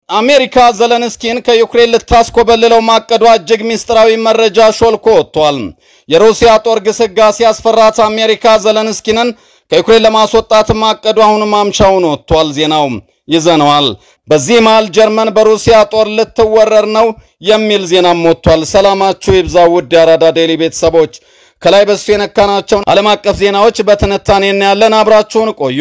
አሜሪካ ዘለንስኪን ከዩክሬን ልታስኮበልለው ማቀዷ እጅግ ሚስጥራዊ መረጃ ሾልኮ ወጥቷል። የሩሲያ ጦር ግስጋሴ ያስፈራት አሜሪካ ዘለንስኪንን ከዩክሬን ለማስወጣት ማቀዷ አሁን ማምሻውን ወጥቷል። ዜናው ይዘነዋል። በዚህ መሃል ጀርመን በሩሲያ ጦር ልትወረር ነው የሚል ዜናም ወጥቷል። ሰላማችሁ ይብዛ ውድ የአራዳ ዴሊ ቤተሰቦች፣ ከላይ በሱ የነካናቸው ዓለም አቀፍ ዜናዎች በትንታኔ እናያለን። አብራችሁን ቆዩ።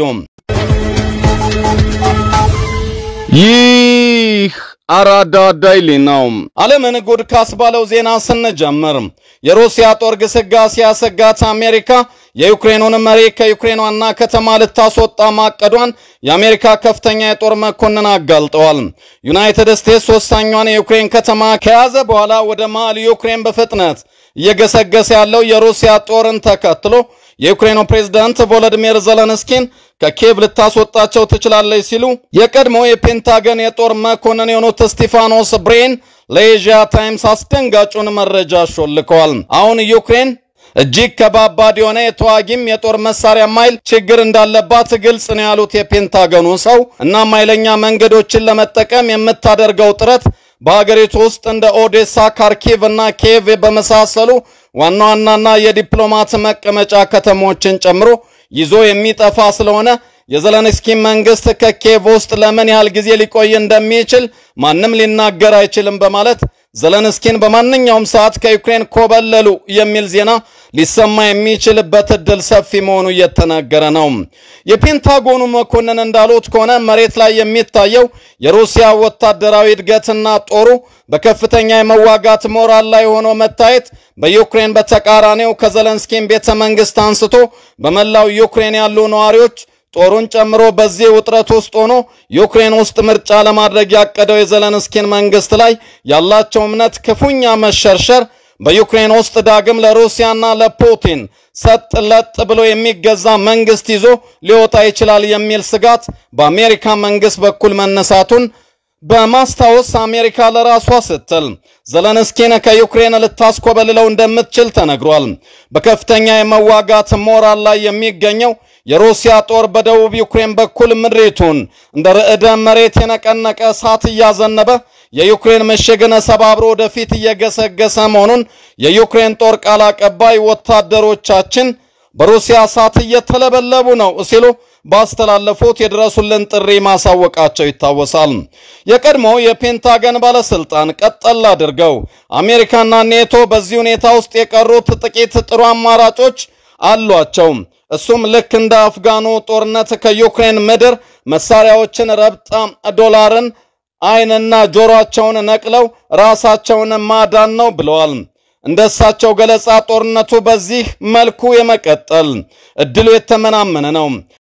ይህ አራዳ ዴሊ ነው። ዓለምን ጉድ ካስባለው ዜና ስንጀምር የሩሲያ ጦር ግስጋሴ ያሰጋት አሜሪካ የዩክሬኑን መሪ ከዩክሬን ዋና ከተማ ልታስወጣ ማቀዷን የአሜሪካ ከፍተኛ የጦር መኮንን አጋልጠዋል። ዩናይትድ ስቴትስ ወሳኛውን የዩክሬን ከተማ ከያዘ በኋላ ወደ መሃል ዩክሬን በፍጥነት እየገሰገሰ ያለው የሩሲያ ጦርን ተከትሎ የዩክሬኑ ፕሬዝዳንት ቮሎዲሚር ዘለንስኪን ከኪየቭ ልታስወጣቸው ትችላለች ሲሉ የቀድሞ የፔንታገን የጦር መኮንን የሆኑት ስቲፋኖስ ብሬን ለኤዥያ ታይምስ አስደንጋጩን መረጃ ሾልከዋል። አሁን ዩክሬን እጅግ ከባባድ የሆነ የተዋጊም የጦር መሳሪያ ማይል ችግር እንዳለባት ግልጽ ነው ያሉት የፔንታገኑ ሰው እና ማይለኛ መንገዶችን ለመጠቀም የምታደርገው ጥረት በአገሪቱ ውስጥ እንደ ኦዴሳ፣ ካርኪቭ እና ኪየቭ በመሳሰሉ ዋና ዋናና የዲፕሎማት መቀመጫ ከተሞችን ጨምሮ ይዞ የሚጠፋ ስለሆነ የዘለንስኪ መንግስት ከኪየቭ ውስጥ ለምን ያህል ጊዜ ሊቆይ እንደሚችል ማንም ሊናገር አይችልም በማለት ዘለንስኪን በማንኛውም ሰዓት ከዩክሬን ኮበለሉ የሚል ዜና ሊሰማ የሚችልበት እድል ሰፊ መሆኑ እየተነገረ ነው። የፔንታጎኑ መኮንን እንዳሉት ከሆነ መሬት ላይ የሚታየው የሩሲያ ወታደራዊ እድገትና ጦሩ በከፍተኛ የመዋጋት ሞራል ላይ ሆኖ መታየት በዩክሬን በተቃራኒው ከዘለንስኪን ቤተ መንግስት አንስቶ በመላው ዩክሬን ያሉ ነዋሪዎች ጦሩን ጨምሮ በዚህ ውጥረት ውስጥ ሆኖ ዩክሬን ውስጥ ምርጫ ለማድረግ ያቀደው የዘለንስኪን መንግስት ላይ ያላቸው እምነት ክፉኛ መሸርሸር በዩክሬን ውስጥ ዳግም ለሩሲያና ለፑቲን ሰጥ ለጥ ብሎ የሚገዛ መንግስት ይዞ ሊወጣ ይችላል የሚል ስጋት በአሜሪካ መንግስት በኩል መነሳቱን በማስታወስ አሜሪካ ለራሷ ስትል ዘለንስኪን ከዩክሬን ልታስኮበልለው እንደምትችል ተነግሯል። በከፍተኛ የመዋጋት ሞራል ላይ የሚገኘው የሩሲያ ጦር በደቡብ ዩክሬን በኩል ምድሪቱን እንደ ርዕደ መሬት የነቀነቀ እሳት እያዘነበ የዩክሬን ምሽግን ሰባብሮ ወደፊት እየገሰገሰ መሆኑን የዩክሬን ጦር ቃል አቀባይ ወታደሮቻችን በሩሲያ እሳት እየተለበለቡ ነው ሲሉ ባስተላለፉት የድረሱልን ጥሪ ማሳወቃቸው ይታወሳል። የቀድሞው የፔንታገን ባለስልጣን ቀጠል አድርገው አሜሪካና ኔቶ በዚህ ሁኔታ ውስጥ የቀሩት ጥቂት ጥሩ አማራጮች አሏቸው። እሱም ልክ እንደ አፍጋኑ ጦርነት ከዩክሬን ምድር መሳሪያዎችን ረብጣ ዶላርን አይንና ጆሮአቸውን ነቅለው ራሳቸውን ማዳን ነው ብለዋል። እንደሳቸው ገለጻ ጦርነቱ በዚህ መልኩ የመቀጠል እድሉ የተመናመነ ነው።